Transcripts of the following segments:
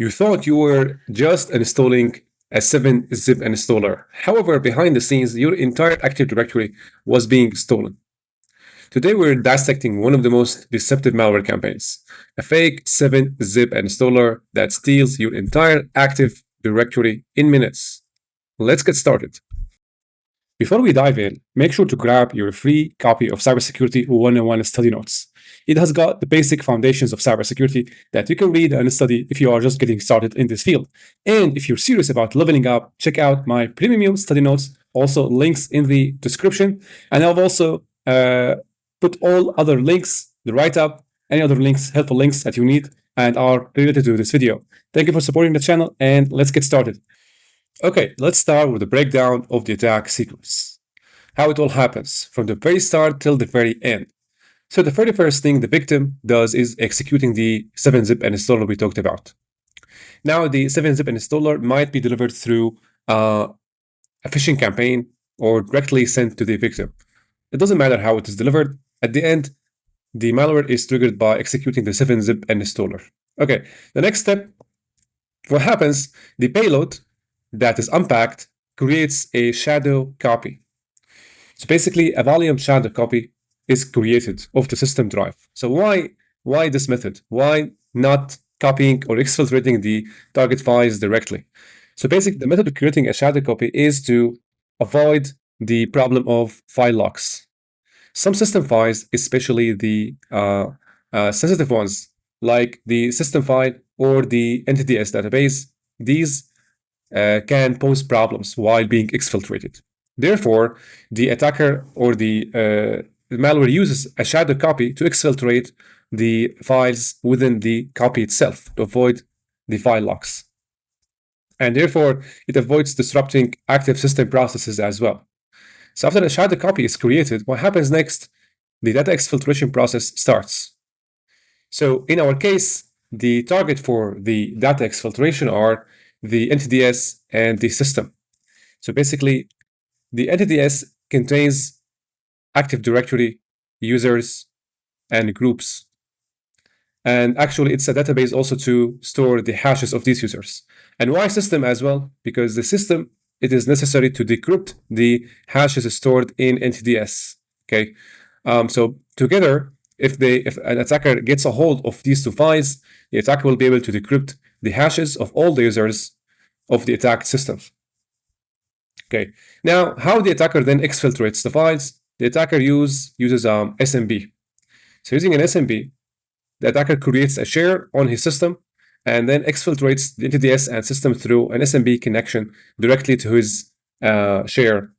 You thought you were just installing a 7-zip installer. However, behind the scenes, your entire Active Directory was being stolen. Today, we're dissecting one of the most deceptive malware campaigns, a fake 7-zip installer that steals your entire Active Directory in minutes. Let's get started. Before we dive in, make sure to grab your free copy of Cybersecurity 101 study notes. It has got the basic foundations of cybersecurity that you can read and study if you are just getting started in this field. And if you're serious about leveling up, check out my premium study notes, also links in the description. And I've also put all other links, the write-up, any other links, helpful links that you need and are related to this video. Thank you for supporting the channel, and let's get started. Okay, let's start with a breakdown of the attack sequence. How it all happens, from the very start till the very end. So the very first thing the victim does is executing the 7-zip installer we talked about. Now, the 7-zip installer might be delivered through a phishing campaign or directly sent to the victim. It doesn't matter how it is delivered. At the end, the malware is triggered by executing the 7-zip installer. Okay, the next step, what happens, the payload that is unpacked creates a shadow copy. So basically, a volume shadow copy is created of the system drive. So why this method? Why not copying or exfiltrating the target files directly? So basically, the method of creating a shadow copy is to avoid the problem of file locks. Some system files, especially the sensitive ones, like the system file or the Ntds database, these can pose problems while being exfiltrated. Therefore, the attacker or the malware uses a shadow copy to exfiltrate the files within the copy itself to avoid the file locks. And therefore, it avoids disrupting active system processes as well. So after the shadow copy is created, what happens next? The data exfiltration process starts. So in our case, the target for the data exfiltration are the Ntds and the system. So basically, the Ntds contains Active Directory, users, and groups. And actually, it's a database also to store the hashes of these users. And why system as well? Because the system, it is necessary to decrypt the hashes stored in Ntds. Okay, so together, if an attacker gets a hold of these two files, the attacker will be able to decrypt the hashes of all the users of the attacked systems. Okay, now how the attacker then exfiltrates the files? The attacker uses SMB. So using an SMB, the attacker creates a share on his system and then exfiltrates the Ntds and system through an SMB connection directly to his share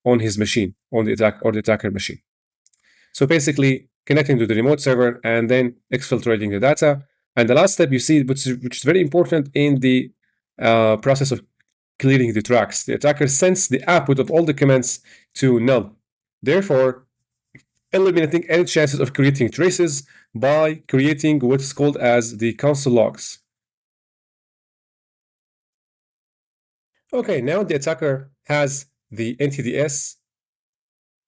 on his machine, on the attacker machine. So basically connecting to the remote server and then exfiltrating the data. And the last step you see, which is very important in the process of clearing the tracks, the attacker sends the output of all the commands to null, therefore eliminating any chances of creating traces by creating what is called as the console logs. Okay, now the attacker has the Ntds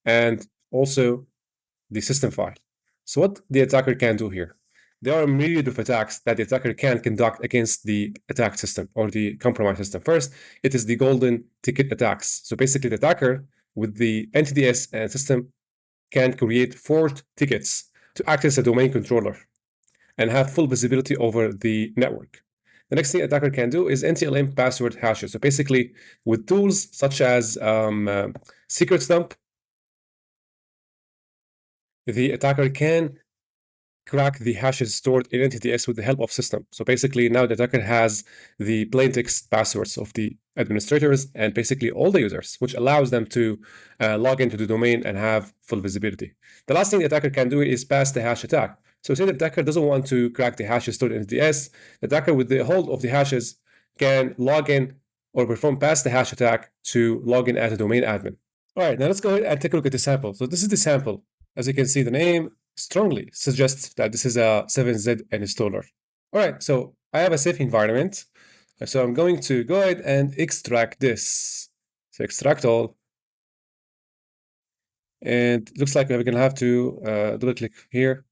and also the system file. So what the attacker can do here? There are a myriad of attacks that the attacker can conduct against the attack system or the compromised system. First, it is the golden ticket attacks. So basically, the attacker with the Ntds and system can create forked tickets to access a domain controller and have full visibility over the network. The next thing attacker can do is NTLM password hashes. So basically, with tools such as secrets dump, the attacker can crack the hashes stored in Ntds with the help of system. So basically, now the attacker has the plain text passwords of the administrators and basically all the users, which allows them to log into the domain and have full visibility. The last thing the attacker can do is pass the hash attack. So say the attacker doesn't want to crack the hashes stored in Ntds, the attacker with the hold of the hashes can log in or perform pass the hash attack to log in as a domain admin. All right, now let's go ahead and take a look at the sample. So this is the sample. As you can see, the name strongly suggests that this is a 7Z installer. All right, so I have a safe environment. So I'm going to go ahead and extract this. So extract all. And it looks like we're going to have to double click here.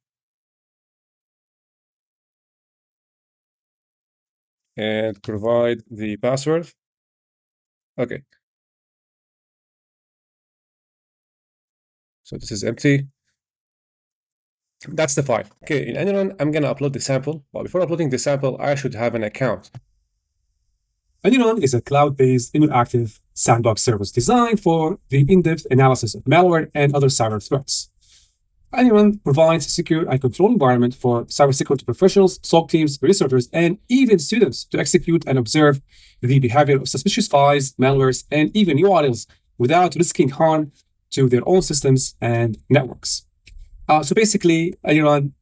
and provide the password. Okay. So this is empty. That's the file. Okay, in ANY.RUN, I'm gonna upload the sample. But before uploading the sample, I should have an account. ANY.RUN is a cloud-based interactive sandbox service designed for the in-depth analysis of malware and other cyber threats. ANY.RUN provides a secure and controlled environment for cybersecurity professionals, SOC teams, researchers, and even students to execute and observe the behavior of suspicious files, malwares, and even URLs without risking harm to their own systems and networks. So basically, ANY.RUN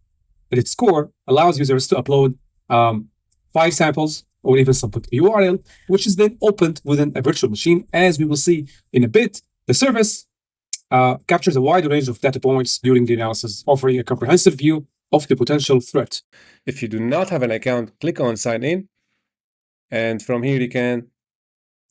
at its core allows users to upload file samples or even some URL, which is then opened within a virtual machine. As we will see in a bit, the service captures a wide range of data points during the analysis, offering a comprehensive view of the potential threat. If you do not have an account, click on sign in. And from here, you can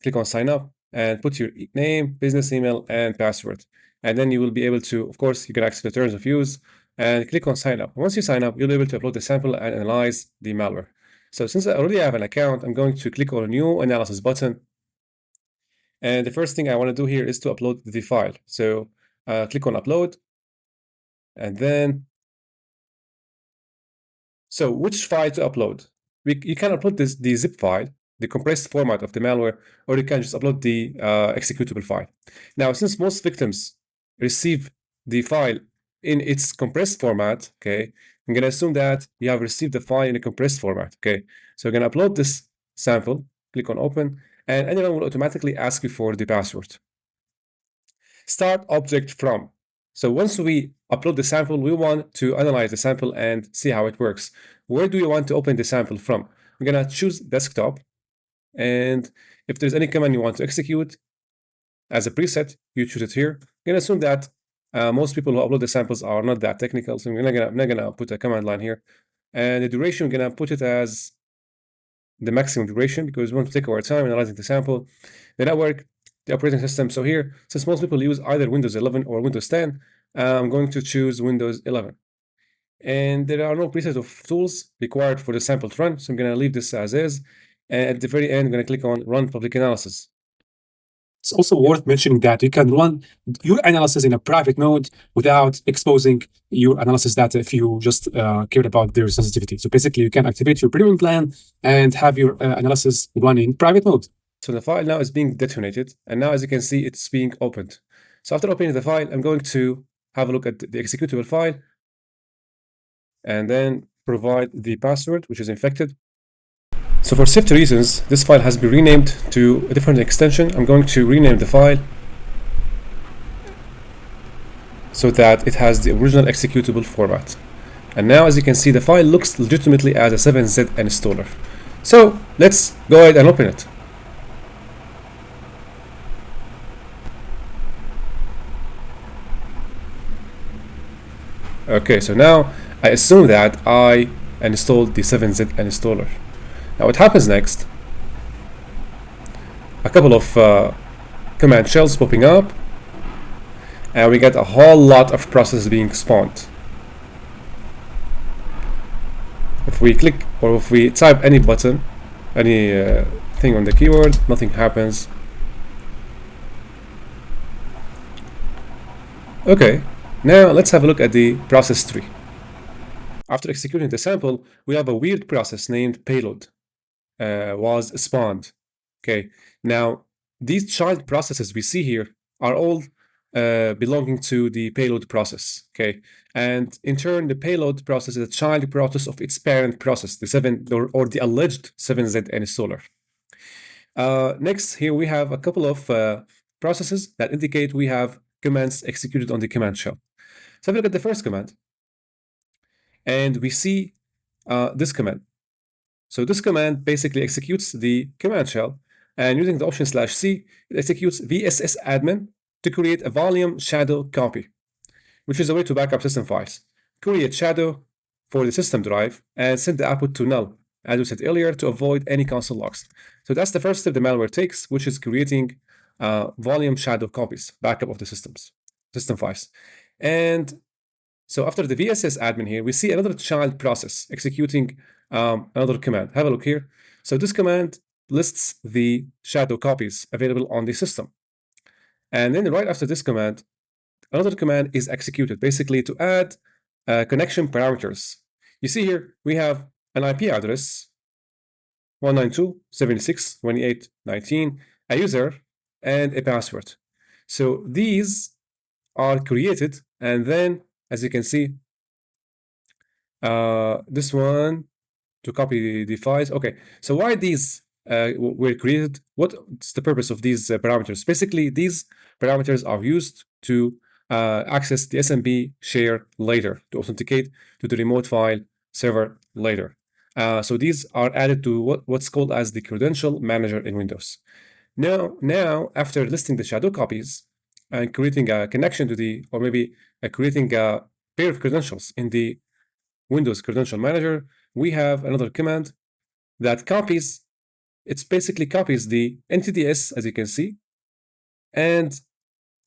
click on sign up and put your name, business email, and password. And then you will be able to, of course, you can access the terms of use and click on sign up. Once you sign up, you'll be able to upload the sample and analyze the malware. So since I already have an account, I'm going to click on a new analysis button. And the first thing I want to do here is to upload the file. So click on upload. And then, so which file to upload? You can upload the zip file, the compressed format of the malware, or you can just upload the executable file. Now, since most victims receive the file in its compressed format, okay, I'm going to assume that you have received the file in a compressed format, okay? So we're going to upload this sample, click on open, and ANY.RUN will automatically ask you for the password. Start object from. So once we upload the sample, we want to analyze the sample and see how it works. Where do you want to open the sample from? We're going to choose desktop. And if there's any command you want to execute as a preset, you choose it here. I'm going to assume that most people who upload the samples are not that technical, so I'm not gonna put a command line here. And the duration, I'm gonna put it as the maximum duration because we want to take our time analyzing the sample. The network, the operating system. So here, since most people use either Windows 11 or Windows 10, I'm going to choose Windows 11. And there are no presets of tools required for the sample to run, so I'm gonna leave this as is. And at the very end, I'm gonna click on Run Public Analysis. It's also worth mentioning that you can run your analysis in a private mode without exposing your analysis data if you just cared about their sensitivity. So basically, you can activate your premium plan and have your analysis run in private mode. So the file now is being detonated, and now as you can see, it's being opened. So after opening the file, I'm going to have a look at the executable file and then provide the password, which is infected. So for safety reasons, this file has been renamed to a different extension. I'm going to rename the file so that it has the original executable format. And now, as you can see, the file looks legitimately as a 7Z installer. So let's go ahead and open it. Okay, so now I assume that I installed the 7Z installer. Now what happens next? A couple of command shells popping up, and we get a whole lot of processes being spawned. If we click or if we type any button, any thing on the keyboard, nothing happens. Okay, now let's have a look at the process tree. After executing the sample, we have a weird process named Payload. Was spawned. Okay, now these child processes we see here are all belonging to the payload process. Okay, and in turn, the payload process is a child process of its parent process, the 7 or the alleged 7Z installer. Next, here we have a couple of processes that indicate we have commands executed on the command shell. So have a look at the first command, and we see this command. So this command basically executes the command shell, and using the option /c, it executes vssadmin to create a volume shadow copy, which is a way to back up system files. Create shadow for the system drive and send the output to null, as we said earlier, to avoid any console logs. So that's the first step the malware takes, which is creating volume shadow copies, backup of the system files. And so after the vssadmin here, we see another child process executing another command. Have a look here. So this command lists the shadow copies available on the system. And then right after this command, another command is executed, basically to add connection parameters. You see here, we have an IP address, 192.76.28.19, a user, and a password. So these are created, and then, as you can see, this one to copy the files. Okay, so why these were created? What's the purpose of these parameters? Basically, these parameters are used to access the SMB share later, to authenticate to the remote file server later. So these are added to what's called as the credential manager in Windows. Now, after listing the shadow copies and creating a connection to or maybe creating a pair of credentials in the Windows Credential Manager, we have another command that copies, it basically copies the NTDS, as you can see, and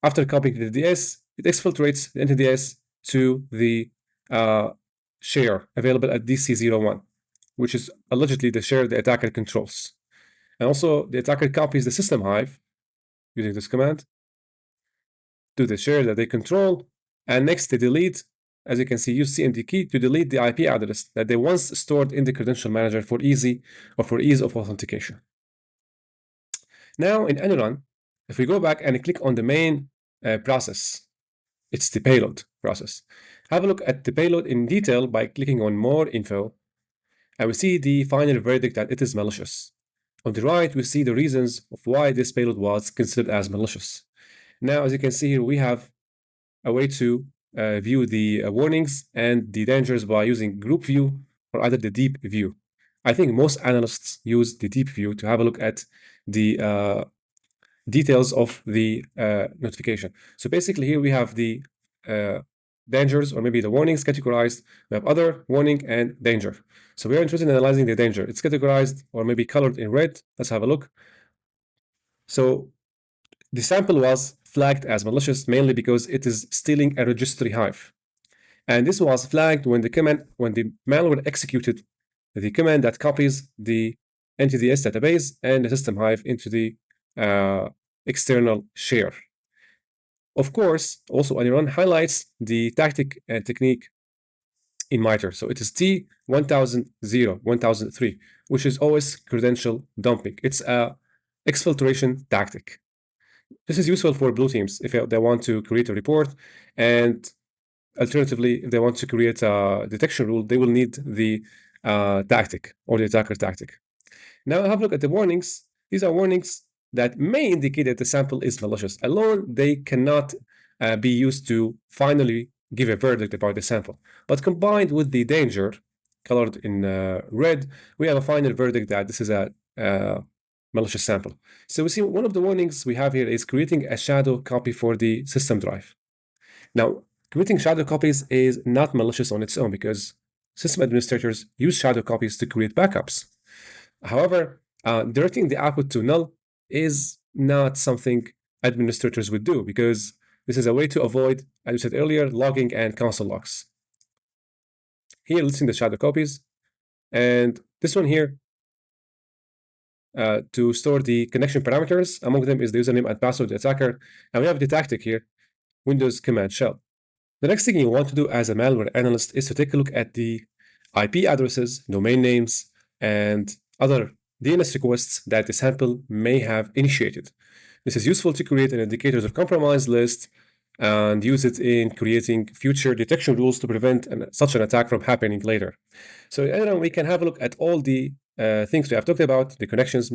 after copying the NTDS, it exfiltrates the NTDS to the share available at DC01, which is allegedly the share the attacker controls. And also, the attacker copies the system hive using this command to the share that they control, and next they delete, as you can see, use cmdkey to delete the IP address that they once stored in the credential manager for ease of authentication. Now in ANY.RUN, if we go back and click on the main process, it's the payload process. Have a look at the payload in detail by clicking on more info, and we see the final verdict that it is malicious. On the right, we see the reasons of why this payload was considered as malicious. Now, as you can see here, we have a way to view the warnings and the dangers by using group view or either the deep view. I think most analysts use the deep view to have a look at the details of the notification. So basically here we have the dangers or maybe the warnings categorized. We have other, warning, and danger. So we are interested in analyzing the danger. It's categorized or maybe colored in red. Let's have a look. So the sample was flagged as malicious mainly because it is stealing a registry hive. And this was flagged when the malware executed the command that copies the NTDS database and the system hive into the external share. Of course, also ANY.RUN highlights the tactic and technique in MITRE. So it is T1003, which is always credential dumping. It's a exfiltration tactic. This is useful for blue teams if they want to create a report, and alternatively, if they want to create a detection rule, they will need the tactic or the attacker tactic. Now have a look at the warnings. These are warnings that may indicate that the sample is malicious. Alone, they cannot be used to finally give a verdict about the sample. But combined with the danger, colored in red, we have a final verdict that this is a malicious sample. So we see one of the warnings we have here is creating a shadow copy for the system drive. Now, creating shadow copies is not malicious on its own because system administrators use shadow copies to create backups. However, directing the output to null is not something administrators would do because this is a way to avoid, as we said earlier, logging and console logs. Here, listing the shadow copies, and this one here, to store the connection parameters. Among them is the username and password of the attacker. And we have the tactic here, Windows command shell. The next thing you want to do as a malware analyst is to take a look at the IP addresses, domain names, and other DNS requests that the sample may have initiated. This is useful to create an indicators of compromise list and use it in creating future detection rules to prevent such an attack from happening later. So we can have a look at all the things we have talked about, the connections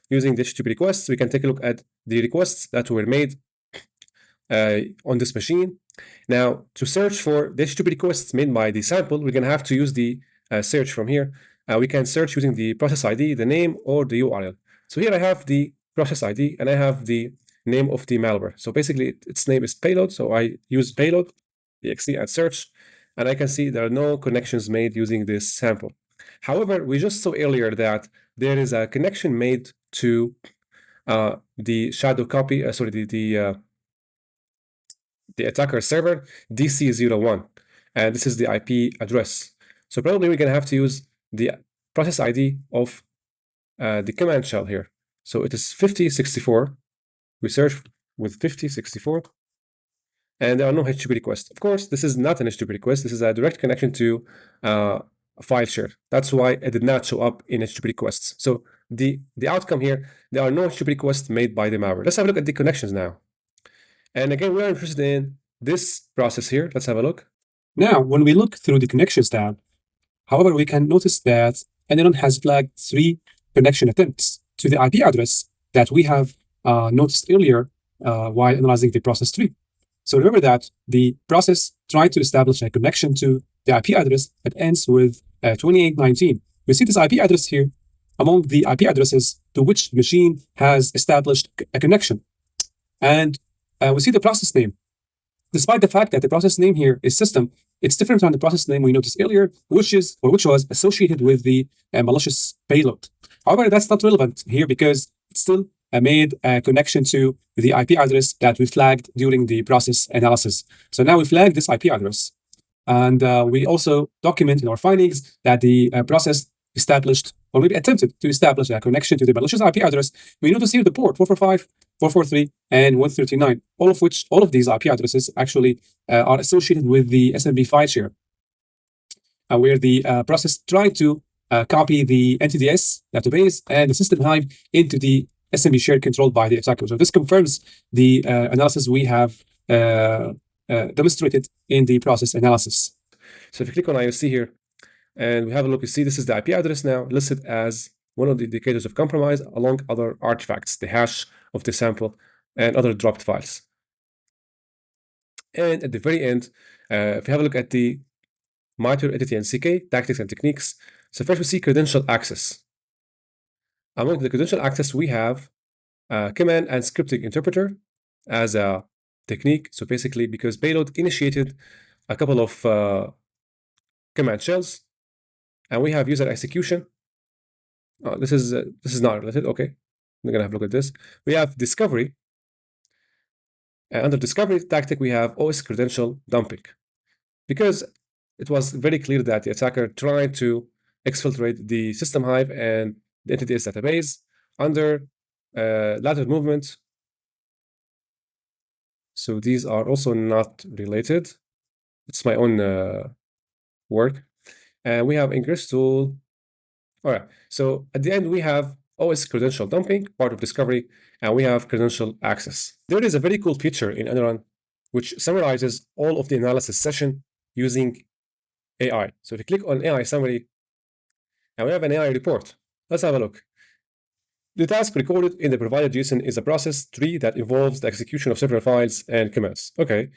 using the HTTP requests. We can take a look at the requests that were made on this machine. Now, to search for the HTTP requests made by the sample, we're going to have to use the search from here. We can search using the process ID, the name, or the URL. So here I have the process ID, and I have the name of the malware. So basically, its name is Payload. So I use Payload, exe, and search, and I can see there are no connections made using this sample. However, we just saw earlier that there is a connection made to the shadow copy, the attacker server, DC01, and this is the IP address. So probably we're going to have to use the process ID of the command shell here. So it is 5064. We search with 5064, and there are no HTTP requests. Of course, this is not an HTTP request. This is a direct connection to a file share. That's why it did not show up in HTTP requests. So the outcome here, there are no HTTP requests made by the malware. Let's have a look at the connections now. And again, we are interested in this process here. Let's have a look. Now, when we look through the connections tab, however, we can notice that ANY.RUN has flagged 3 connection attempts to the IP address that we have noticed earlier while analyzing the process 3. So remember that the process tried to establish a connection to the IP address that ends with 2819. We see this IP address here among the IP addresses to which machine has established a connection. And we see the process name. Despite the fact that the process name here is system, it's different from the process name we noticed earlier, which was associated with the malicious payload. However, that's not relevant here because it's still made a connection to the IP address that we flagged during the process analysis. So now we flag this IP address. And we also document in our findings that the process established, or maybe attempted to establish a connection to the malicious IP address. We notice here the port 445, 443, and 139, all of these IP addresses actually are associated with the SMB file share, where the process tried to copy the Ntds database and the system hive into the SMB share controlled by the attacker. So this confirms the analysis we have demonstrated in the process analysis. So if you click on IOC here, and we have a look, you see this is the IP address now listed as one of the indicators of compromise along other artifacts, the hash of the sample, and other dropped files. And at the very end, if you have a look at the MITRE entity and CK, tactics and techniques, so first we see credential access. Among the credential access, we have command and scripting interpreter as a technique. So basically, because Payload initiated a couple of command shells, and we have user execution. This is not related. Okay, we're gonna have a look at this. We have discovery, and under discovery tactic, we have OS credential dumping, because it was very clear that the attacker tried to exfiltrate the system hive and the Ntds database under lateral movement. So these are also not related. It's my own work. And we have ingress tool. All right. So at the end, we have OS credential dumping, part of discovery, and we have credential access. There is a very cool feature in ANY.RUN which summarizes all of the analysis session using AI. So if you click on AI summary, and we have an AI report. Let's have a look. The task recorded in the provided JSON is a process tree that involves the execution of several files and commands. Okay.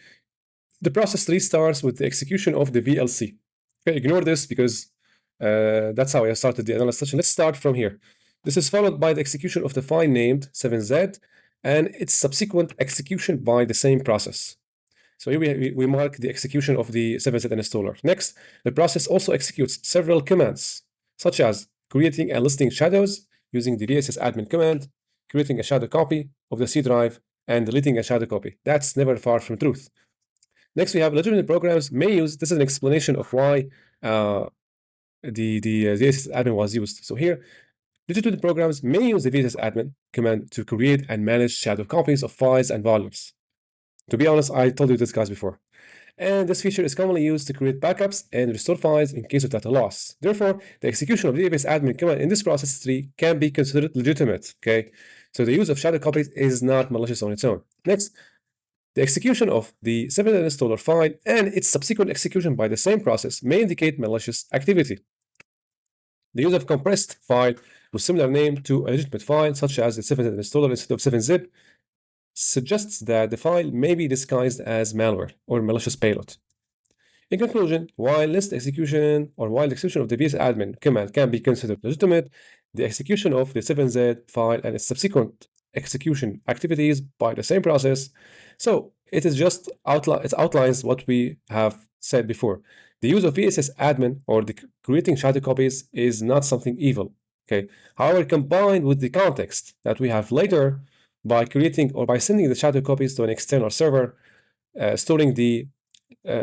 The process tree starts with the execution of the VLC. Okay, ignore this because that's how I started the analysis session. Let's start from here. This is followed by the execution of the file named 7z and its subsequent execution by the same process. So here we mark the execution of the 7z installer. Next, the process also executes several commands, such as creating and listing shadows using the vssadmin command, creating a shadow copy of the C drive, and deleting a shadow copy. That's never far from truth. Next, we have legitimate programs may use, this is an explanation of why the vssadmin was used. So here, legitimate programs may use the vssadmin command to create and manage shadow copies of files and volumes. To be honest, I told you this guys before. And this feature is commonly used to create backups and restore files in case of data loss. Therefore, the execution of the vssadmin command in this process tree can be considered legitimate. Okay, so the use of shadow copies is not malicious on its own. Next, the execution of the 7z installer file and its subsequent execution by the same process may indicate malicious activity. The use of compressed file with similar name to a legitimate file, such as the 7z installer instead of 7zip, suggests that the file may be disguised as malware or malicious payload. In conclusion, while the execution of the vssadmin command can be considered legitimate, the execution of the 7z file and its subsequent execution activities by the same process, so it outlines what we have said before. The use of vssadmin or the creating shadow copies is not something evil. Okay. However, combined with the context that we have later, by creating or by sending the shadow copies to an external server, storing the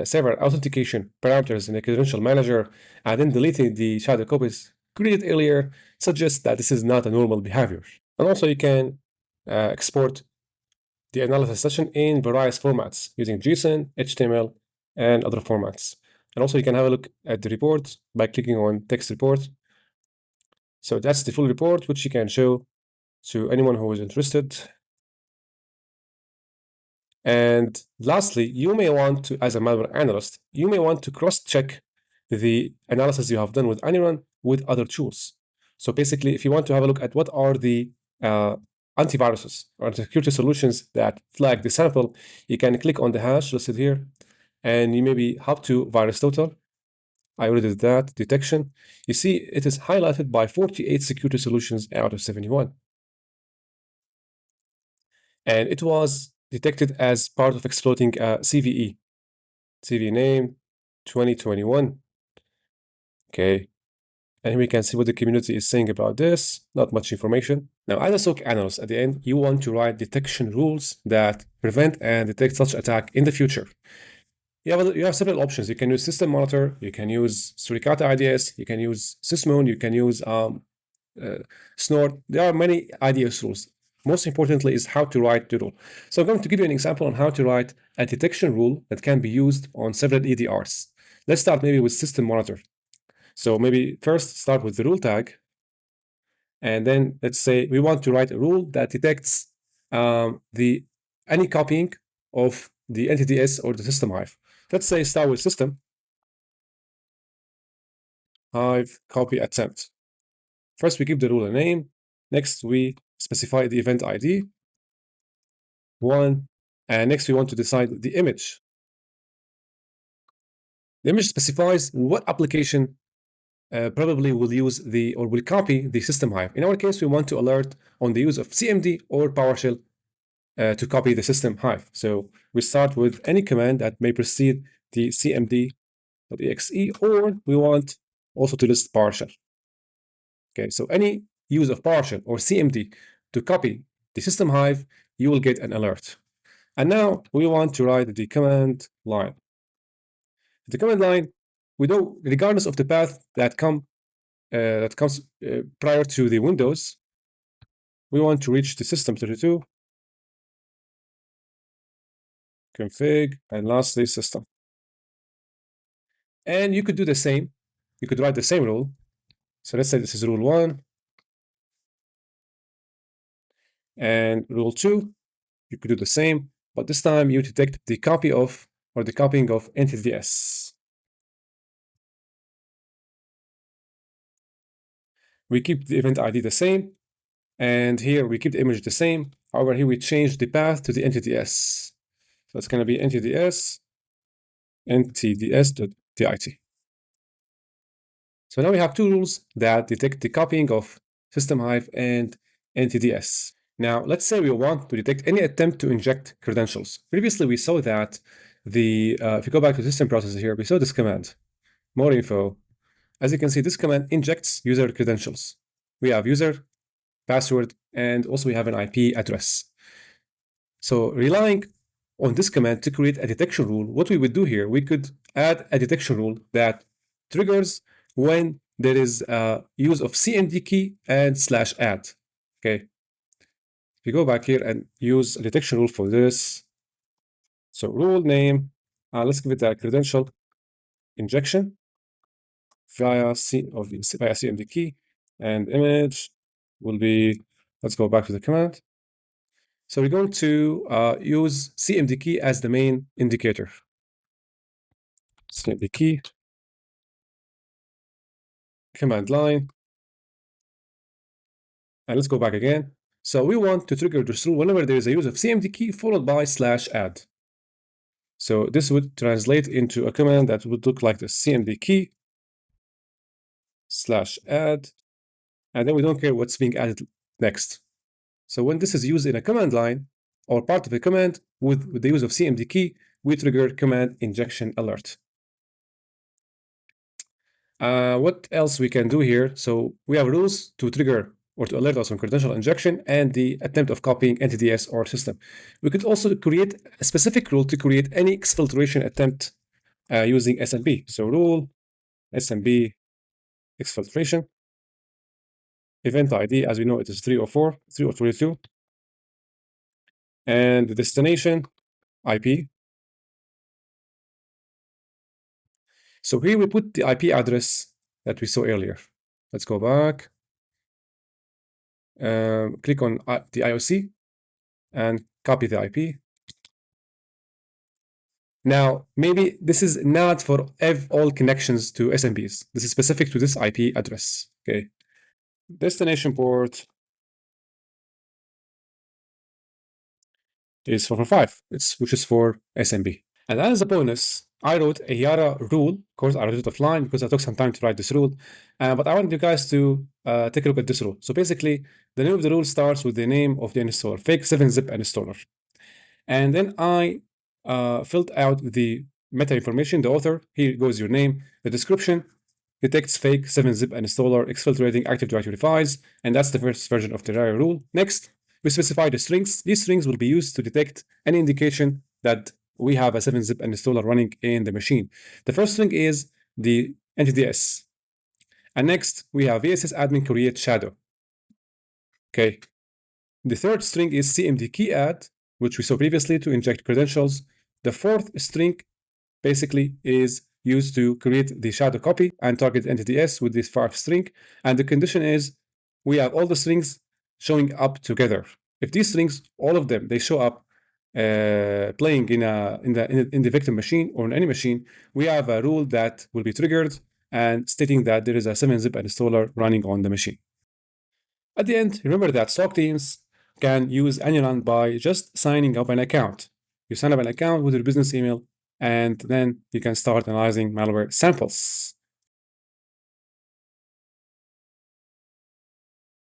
server authentication parameters in a credential manager, and then deleting the shadow copies created earlier suggests that this is not a normal behavior. And also you can export the analysis session in various formats using JSON, HTML, and other formats. And also you can have a look at the report by clicking on text report. So that's the full report, which you can show to anyone who is interested. And lastly, you may want to, as a malware analyst, you may want to cross-check the analysis you have done with ANY.RUN with other tools. So basically, if you want to have a look at what are the antiviruses or security solutions that flag the sample, you can click on the hash listed here, and you maybe hop to VirusTotal. I already did that, detection. You see, it is highlighted by 48 security solutions out of 71. And it was detected as part of exploiting CVE. CVE name 2021. Okay. And we can see what the community is saying about this. Not much information. Now, as a SOC analyst, at the end, you want to write detection rules that prevent and detect such attack in the future. You have several options. You can use System Monitor, you can use Suricata IDS, you can use Sysmon, you can use Snort. There are many IDS rules. Most importantly is how to write the rule. So I'm going to give you an example on how to write a detection rule that can be used on several EDRs. Let's start maybe with System Monitor. So maybe first start with the rule tag. And then let's say we want to write a rule that detects any copying of the Ntds or the system hive. Let's say start with system hive copy attempt. First, we give the rule a name. Next, we specify the event ID, 1. And next, we want to decide the image. The image specifies what application probably will use or will copy the system hive. In our case, we want to alert on the use of CMD or PowerShell to copy the system hive. So we start with any command that may precede the cmd.exe, or we want also to list PowerShell. Okay, so any use of PowerShell or CMD to copy the system hive, you will get an alert. And now we want to write the command line. The command line, we know regardless of the path that comes prior to the Windows, we want to reach the system32, config, and lastly system. And you could do the same. You could write the same rule. So let's say this is rule 1 and rule 2. You could do the same, but this time you detect the copy of or the copying of Ntds. We keep the event ID the same, and here we keep the image the same. However, here we change the path to the Ntds. So it's going to be Ntds.dit. So now we have two rules that detect the copying of system hive and Ntds. Now, let's say we want to detect any attempt to inject credentials. Previously, we saw that if you go back to system processes here, we saw this command, more info. As you can see, this command injects user credentials. We have user, password, and also we have an IP address. So relying on this command to create a detection rule, what we would do here, we could add a detection rule that triggers when there is use of cmdkey and /add. Okay. If you go back here and use a detection rule for this, so rule name, let's give it a credential injection via cmdkey, and image will be, let's go back to the command. So we're going to use cmdkey as the main indicator. cmdkey, command line, and let's go back again. So we want to trigger this rule whenever there is a use of cmdkey followed by /add. So this would translate into a command that would look like this: cmdkey /add, and then we don't care what's being added next. So when this is used in a command line or part of a command with the use of cmdkey, we trigger command injection alert. What else we can do here? So we have rules to trigger or to alert us on credential injection and the attempt of copying Ntds or system. We could also create a specific rule to create any exfiltration attempt using SMB. So rule SMB exfiltration. event ID, as we know, it is 304, 302, and the destination IP. So here we put the IP address that we saw earlier. Let's go back. Click on the IOC and copy the IP. Now, maybe this is not for all connections to SMBs. This is specific to this IP address. Okay. Destination port is 445, which is for SMB. And as a bonus, I wrote a YARA rule. Of course, I wrote it offline because I took some time to write this rule. But I want you guys to take a look at this rule. So basically, the name of the rule starts with the name of the installer, fake 7-zip installer. And then I filled out the meta information, the author. Here goes your name, the description, detects fake 7-zip installer, exfiltrating active directory files. And that's the first version of the YARA rule. Next, we specify the strings. These strings will be used to detect any indication that we have a 7-zip installer running in the machine. The first string is the NTDS. And next, we have vssadmin create shadow. Okay. The third string is cmdkey add, which we saw previously to inject credentials. The fourth string basically is used to create the shadow copy and target NTDS with this 5 string. And the condition is we have all the strings showing up together. If these strings, all of them, they show up playing in the victim machine or in any machine, we have a rule that will be triggered and stating that there is a 7-zip installer running on the machine. At the end, remember that SOC teams can use ANY.RUN by just signing up an account. You sign up an account with your business email, and then you can start analyzing malware samples.